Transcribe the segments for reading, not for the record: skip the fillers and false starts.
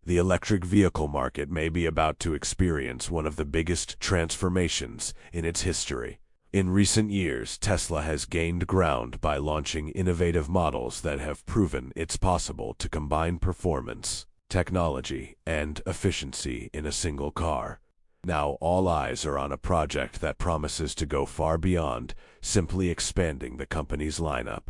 The electric vehicle market may be about to experience one of the biggest transformations in its history. In recent years, Tesla has gained ground by launching innovative models that have proven it's possible to combine performance, technology, and efficiency in a single car. Now all eyes are on a project that promises to go far beyond simply expanding the company's lineup.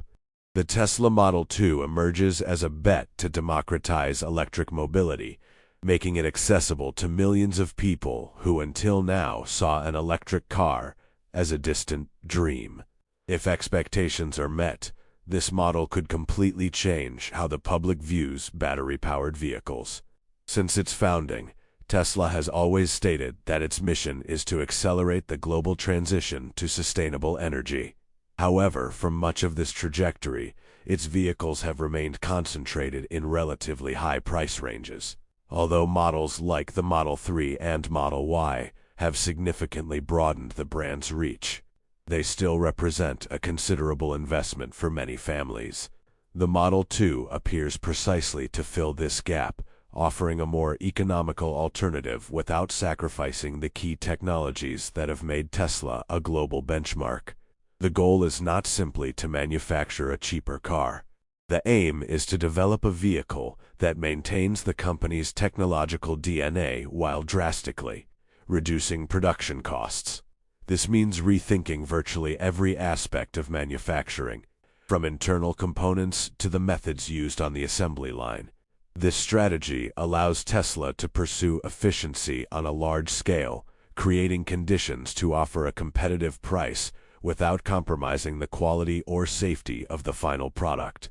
The Tesla Model 2 emerges as a bet to democratize electric mobility, making it accessible to millions of people who until now saw an electric car as a distant dream. If expectations are met, this model could completely change how the public views battery-powered vehicles. Since its founding, Tesla has always stated that its mission is to accelerate the global transition to sustainable energy. However, for much of this trajectory, its vehicles have remained concentrated in relatively high price ranges. Although models like the Model 3 and Model Y have significantly broadened the brand's reach, they still represent a considerable investment for many families. The Model 2 appears precisely to fill this gap, offering a more economical alternative without sacrificing the key technologies that have made Tesla a global benchmark. The goal is not simply to manufacture a cheaper car. The aim is to develop a vehicle that maintains the company's technological DNA while drastically reducing production costs. This means rethinking virtually every aspect of manufacturing, from internal components to the methods used on the assembly line. This strategy allows Tesla to pursue efficiency on a large scale, creating conditions to offer a competitive price without compromising the quality or safety of the final product.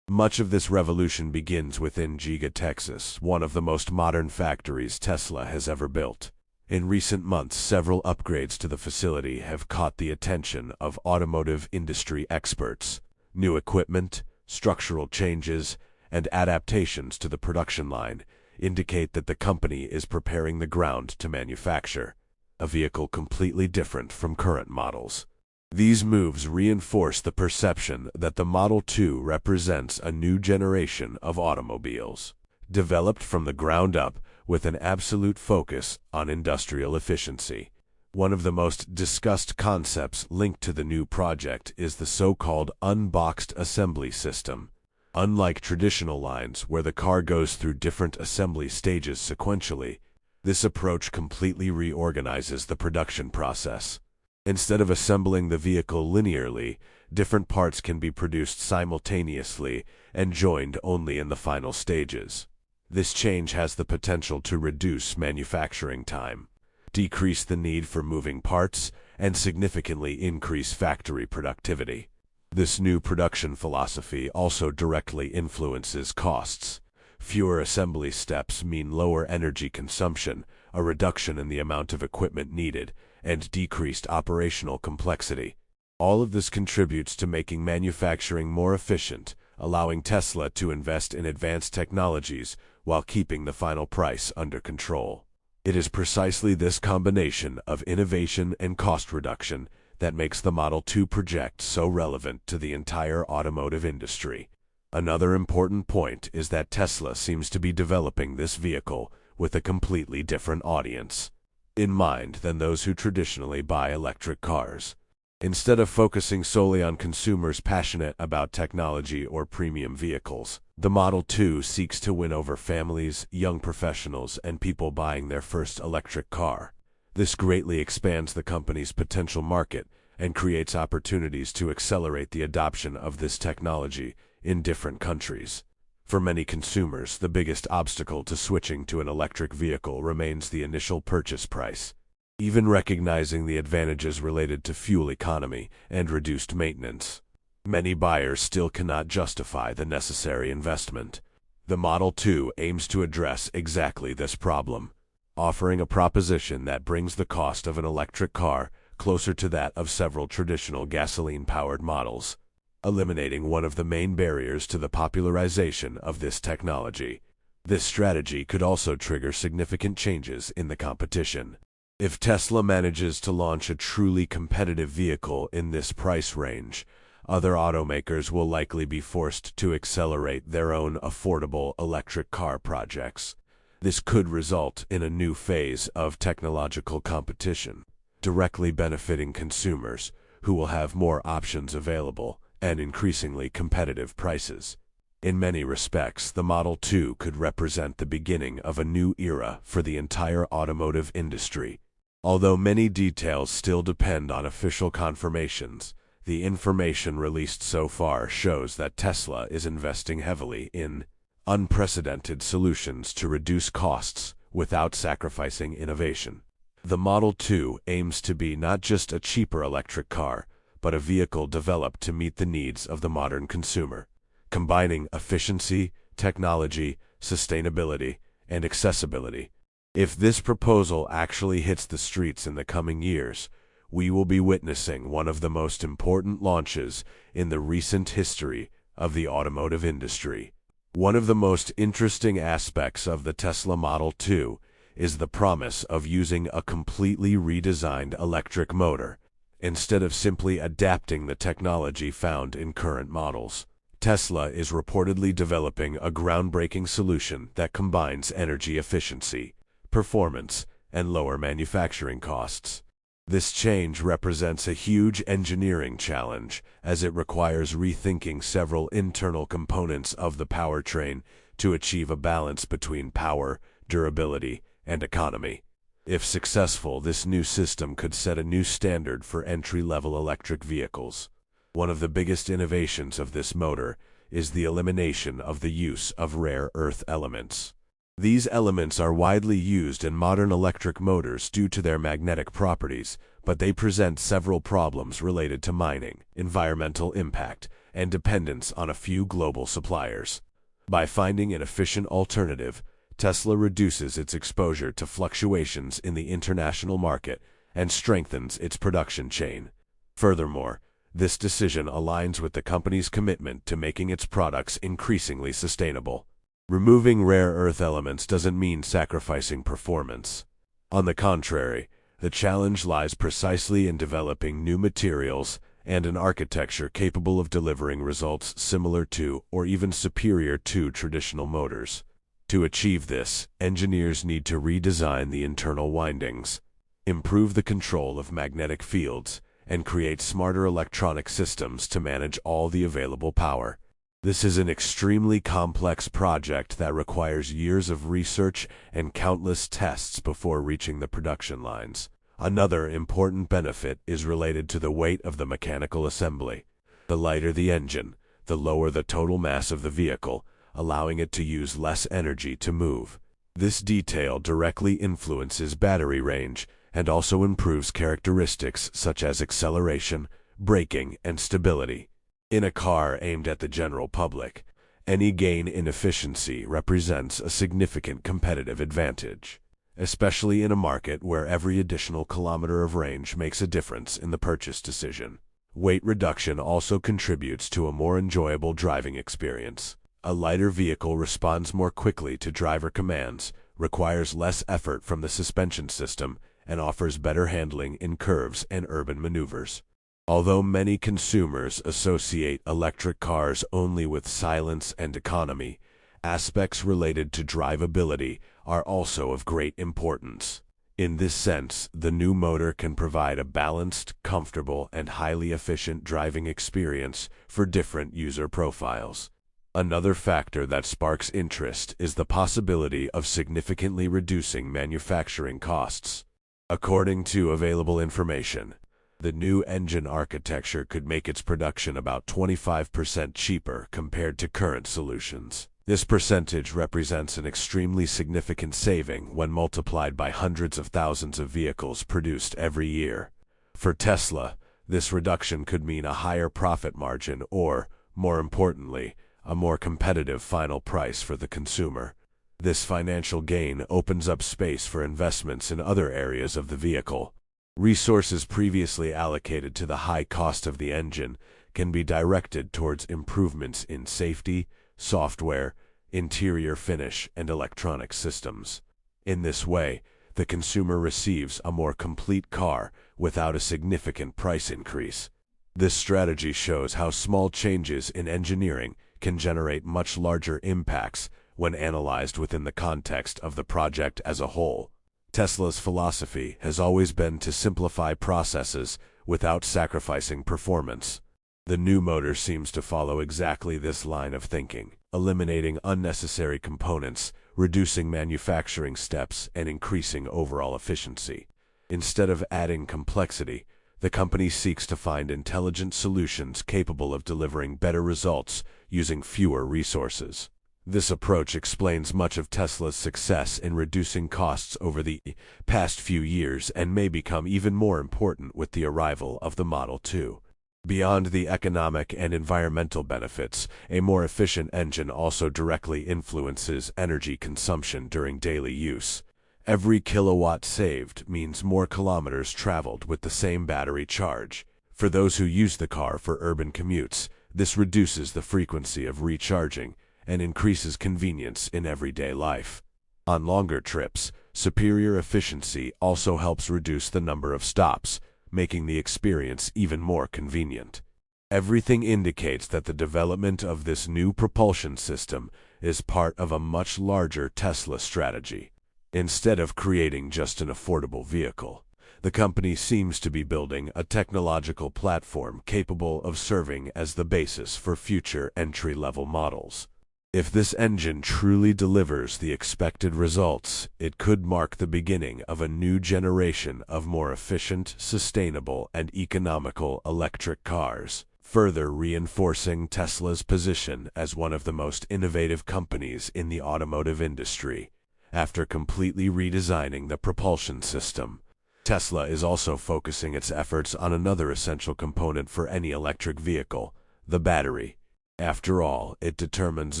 Much of this revolution begins within Giga Texas, one of the most modern factories Tesla has ever built. In recent months, several upgrades to the facility have caught the attention of automotive industry experts. New equipment, structural changes, and adaptations to the production line indicate that the company is preparing the ground to manufacture a vehicle completely different from current models. These moves reinforce the perception that the Model 2 represents a new generation of automobiles, developed from the ground up with an absolute focus on industrial efficiency. One of the most discussed concepts linked to the new project is the so-called unboxed assembly system. Unlike traditional lines where the car goes through different assembly stages sequentially, this approach completely reorganizes the production process. Instead of assembling the vehicle linearly, different parts can be produced simultaneously and joined only in the final stages. This change has the potential to reduce manufacturing time, decrease the need for moving parts, and significantly increase factory productivity. This new production philosophy also directly influences costs. Fewer assembly steps mean lower energy consumption, a reduction in the amount of equipment needed, and decreased operational complexity. All of this contributes to making manufacturing more efficient, allowing Tesla to invest in advanced technologies while keeping the final price under control. It is precisely this combination of innovation and cost reduction that makes the Model 2 project so relevant to the entire automotive industry. Another important point is that Tesla seems to be developing this vehicle with a completely different audience in mind than those who traditionally buy electric cars. Instead of focusing solely on consumers passionate about technology or premium vehicles, the Model 2 seeks to win over families, young professionals, and people buying their first electric car. This greatly expands the company's potential market and creates opportunities to accelerate the adoption of this technology in different countries. For many consumers, the biggest obstacle to switching to an electric vehicle remains the initial purchase price. Even recognizing the advantages related to fuel economy and reduced maintenance, many buyers still cannot justify the necessary investment. The Model 2 aims to address exactly this problem, offering a proposition that brings the cost of an electric car closer to that of several traditional gasoline-powered models, eliminating one of the main barriers to the popularization of this technology. This strategy could also trigger significant changes in the competition. If Tesla manages to launch a truly competitive vehicle in this price range, other automakers will likely be forced to accelerate their own affordable electric car projects. This could result in a new phase of technological competition, directly benefiting consumers who will have more options available and increasingly competitive prices. In many respects, the Model 2 could represent the beginning of a new era for the entire automotive industry. Although many details still depend on official confirmations, the information released so far shows that Tesla is investing heavily in unprecedented solutions to reduce costs without sacrificing innovation. The Model 2 aims to be not just a cheaper electric car, but a vehicle developed to meet the needs of the modern consumer, combining efficiency, technology, sustainability, and accessibility. If this proposal actually hits the streets in the coming years, we will be witnessing one of the most important launches in the recent history of the automotive industry. One of the most interesting aspects of the Tesla Model 2 is the promise of using a completely redesigned electric motor, instead of simply adapting the technology found in current models. Tesla is reportedly developing a groundbreaking solution that combines energy efficiency, performance, and lower manufacturing costs. This change represents a huge engineering challenge, as it requires rethinking several internal components of the powertrain to achieve a balance between power, durability, and economy. If successful, this new system could set a new standard for entry-level electric vehicles. One of the biggest innovations of this motor is the elimination of the use of rare earth elements. These elements are widely used in modern electric motors due to their magnetic properties, but they present several problems related to mining, environmental impact, and dependence on a few global suppliers. By finding an efficient alternative, Tesla reduces its exposure to fluctuations in the international market and strengthens its production chain. Furthermore, this decision aligns with the company's commitment to making its products increasingly sustainable. Removing rare earth elements doesn't mean sacrificing performance. On the contrary, the challenge lies precisely in developing new materials and an architecture capable of delivering results similar to or even superior to traditional motors. To achieve this, engineers need to redesign the internal windings, improve the control of magnetic fields, and create smarter electronic systems to manage all the available power. This is an extremely complex project that requires years of research and countless tests before reaching the production lines. Another important benefit is related to the weight of the mechanical assembly. The lighter the engine, the lower the total mass of the vehicle, allowing it to use less energy to move. This detail directly influences battery range and also improves characteristics such as acceleration, braking, and stability. In a car aimed at the general public, any gain in efficiency represents a significant competitive advantage, especially in a market where every additional kilometer of range makes a difference in the purchase decision. Weight reduction also contributes to a more enjoyable driving experience. A lighter vehicle responds more quickly to driver commands, requires less effort from the suspension system, and offers better handling in curves and urban maneuvers. Although many consumers associate electric cars only with silence and economy, aspects related to drivability are also of great importance. In this sense, the new motor can provide a balanced, comfortable, and highly efficient driving experience for different user profiles. Another factor that sparks interest is the possibility of significantly reducing manufacturing costs. According to available information, the new engine architecture could make its production about 25% cheaper compared to current solutions. This percentage represents an extremely significant saving when multiplied by hundreds of thousands of vehicles produced every year. For Tesla, this reduction could mean a higher profit margin or, more importantly, a more competitive final price for the consumer. This financial gain opens up space for investments in other areas of the vehicle. Resources previously allocated to the high cost of the engine can be directed towards improvements in safety, software, interior finish, and electronic systems. In this way, the consumer receives a more complete car without a significant price increase. This strategy shows how small changes in engineering can generate much larger impacts when analyzed within the context of the project as a whole. Tesla's philosophy has always been to simplify processes without sacrificing performance. The new motor seems to follow exactly this line of thinking, eliminating unnecessary components, reducing manufacturing steps, and increasing overall efficiency. Instead of adding complexity, the company seeks to find intelligent solutions capable of delivering better results using fewer resources. This approach explains much of Tesla's success in reducing costs over the past few years and may become even more important with the arrival of the Model 2. Beyond the economic and environmental benefits, a more efficient engine also directly influences energy consumption during daily use. Every kilowatt saved means more kilometers traveled with the same battery charge. For those who use the car for urban commutes, this reduces the frequency of recharging and increases convenience in everyday life. On longer trips, superior efficiency also helps reduce the number of stops, making the experience even more convenient. Everything indicates that the development of this new propulsion system is part of a much larger Tesla strategy. Instead of creating just an affordable vehicle, the company seems to be building a technological platform capable of serving as the basis for future entry-level models. If this engine truly delivers the expected results, it could mark the beginning of a new generation of more efficient, sustainable, and economical electric cars, further reinforcing Tesla's position as one of the most innovative companies in the automotive industry. After completely redesigning the propulsion system, Tesla is also focusing its efforts on another essential component for any electric vehicle, the battery. After all, it determines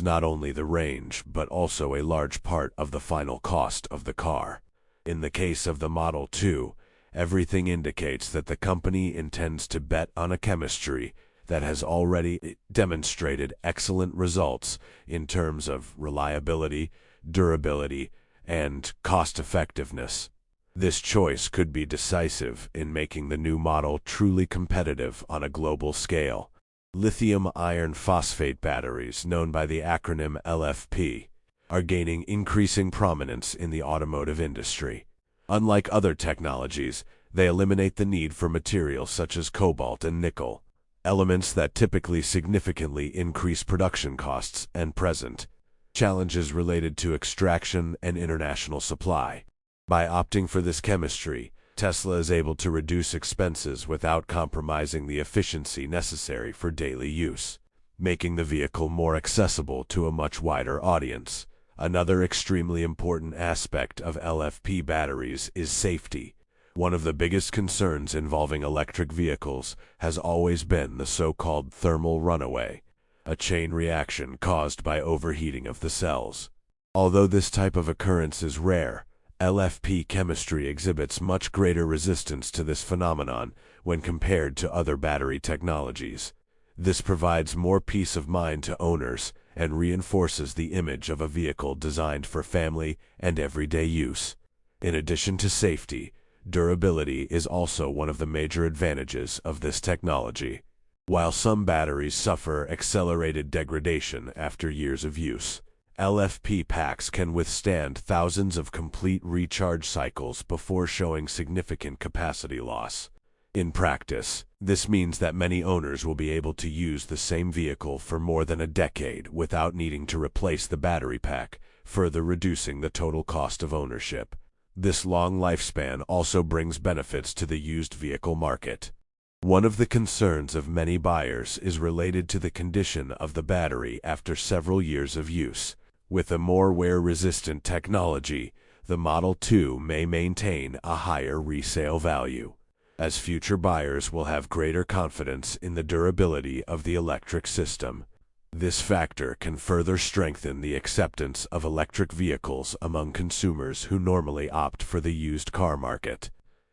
not only the range, but also a large part of the final cost of the car. In the case of the Model 2, everything indicates that the company intends to bet on a chemistry that has already demonstrated excellent results in terms of reliability, durability, and cost-effectiveness. This choice could be decisive in making the new model truly competitive on a global scale. Lithium iron phosphate batteries, known by the acronym LFP, are gaining increasing prominence in the automotive industry. Unlike other technologies, they eliminate the need for materials such as cobalt and nickel, elements that typically significantly increase production costs and present challenges related to extraction and international supply. By opting for this chemistry, Tesla is able to reduce expenses without compromising the efficiency necessary for daily use, making the vehicle more accessible to a much wider audience. Another extremely important aspect of LFP batteries is safety. One of the biggest concerns involving electric vehicles has always been the so-called thermal runaway, a chain reaction caused by overheating of the cells. Although this type of occurrence is rare, LFP chemistry exhibits much greater resistance to this phenomenon when compared to other battery technologies. This provides more peace of mind to owners and reinforces the image of a vehicle designed for family and everyday use. In addition to safety, durability is also one of the major advantages of this technology. While some batteries suffer accelerated degradation after years of use, LFP packs can withstand thousands of complete recharge cycles before showing significant capacity loss. In practice, this means that many owners will be able to use the same vehicle for more than a decade without needing to replace the battery pack, further reducing the total cost of ownership. This long lifespan also brings benefits to the used vehicle market. One of the concerns of many buyers is related to the condition of the battery after several years of use. With a more wear-resistant technology, the Model 2 may maintain a higher resale value, as future buyers will have greater confidence in the durability of the electric system. This factor can further strengthen the acceptance of electric vehicles among consumers who normally opt for the used car market.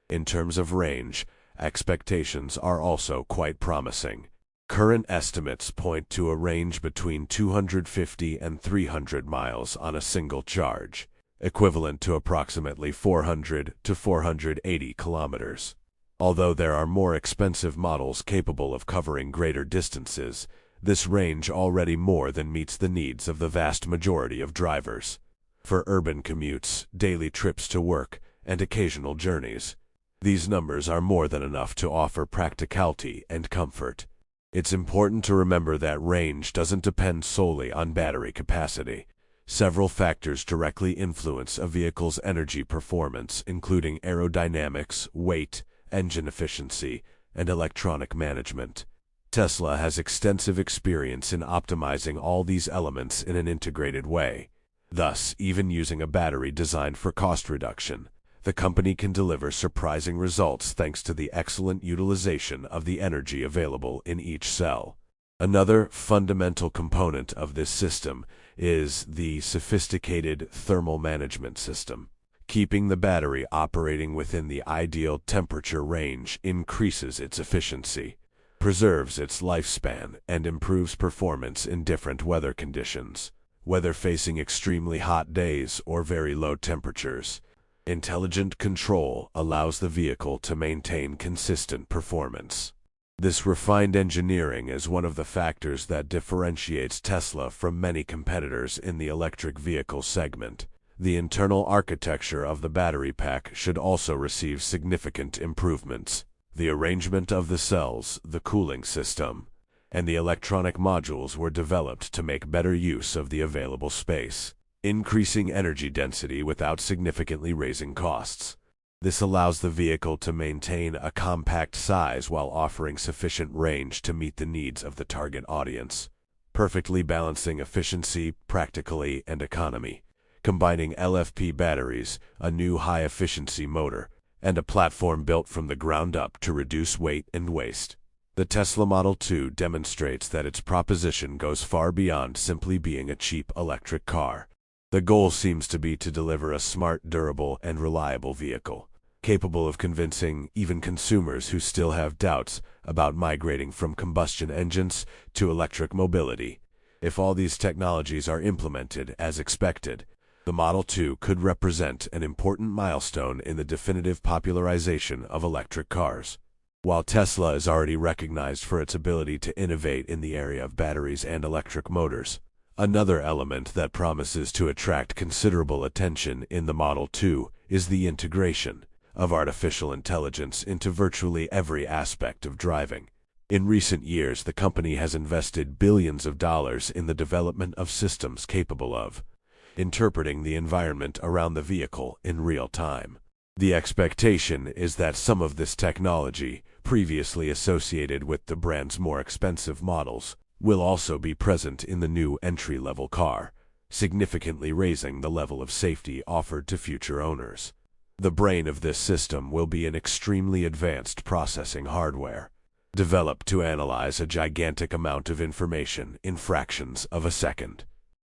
In terms of range, expectations are also quite promising. Current estimates point to a range between 250 and 300 miles on a single charge, equivalent to approximately 400 to 480 kilometers. Although there are more expensive models capable of covering greater distances, This range already more than meets the needs of the vast majority of drivers. For urban commutes, daily trips to work, and occasional journeys, these numbers are more than enough to offer practicality and comfort. It's important to remember that range doesn't depend solely on battery capacity. Several factors directly influence a vehicle's energy performance, including aerodynamics, weight, engine efficiency, and electronic management. Tesla has extensive experience in optimizing all these elements in an integrated way. Thus, even using a battery designed for cost reduction, the company can deliver surprising results thanks to the excellent utilization of the energy available in each cell. Another fundamental component of this system is the sophisticated thermal management system. Keeping the battery operating within the ideal temperature range increases its efficiency, preserves its lifespan, and improves performance in different weather conditions, whether facing extremely hot days or very low temperatures. Intelligent control allows the vehicle to maintain consistent performance. This refined engineering is one of the factors that differentiates Tesla from many competitors in the electric vehicle segment. The internal architecture of the battery pack should also receive significant improvements. The arrangement of the cells, the cooling system, and the electronic modules were developed to make better use of the available space, increasing energy density without significantly raising costs. This allows the vehicle to maintain a compact size while offering sufficient range to meet the needs of the target audience, perfectly balancing efficiency, practicality, and economy. Combining LFP batteries, a new high-efficiency motor, and a platform built from the ground up to reduce weight and waste. The Tesla Model 2 demonstrates that its proposition goes far beyond simply being a cheap electric car. The goal seems to be to deliver a smart, durable, and reliable vehicle, capable of convincing even consumers who still have doubts about migrating from combustion engines to electric mobility. If all these technologies are implemented as expected, the Model 2 could represent an important milestone in the definitive popularization of electric cars. While Tesla is already recognized for its ability to innovate in the area of batteries and electric motors, another element that promises to attract considerable attention in the Model 2 is the integration of artificial intelligence into virtually every aspect of driving. In recent years, the company has invested billions of dollars in the development of systems capable of interpreting the environment around the vehicle in real time. The expectation is that some of this technology, previously associated with the brand's more expensive models, will also be present in the new entry-level car, significantly raising the level of safety offered to future owners. The brain of this system will be an extremely advanced processing hardware, developed to analyze a gigantic amount of information in fractions of a second.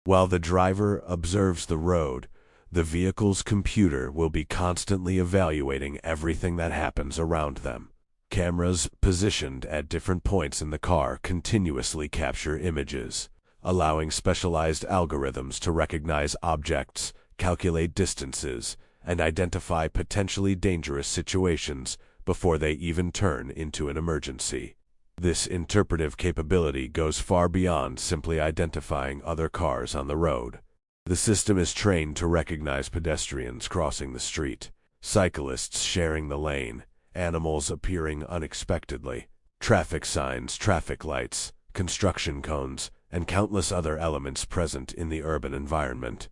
While the driver observes the road, the vehicle's computer will be constantly evaluating everything that happens around them. Cameras positioned at different points in the car continuously capture images, allowing specialized algorithms to recognize objects, calculate distances, and identify potentially dangerous situations before they even turn into an emergency. This interpretive capability goes far beyond simply identifying other cars on the road. The system is trained to recognize pedestrians crossing the street, cyclists sharing the lane, animals appearing unexpectedly, traffic signs, traffic lights, construction cones, and countless other elements present in the urban environment.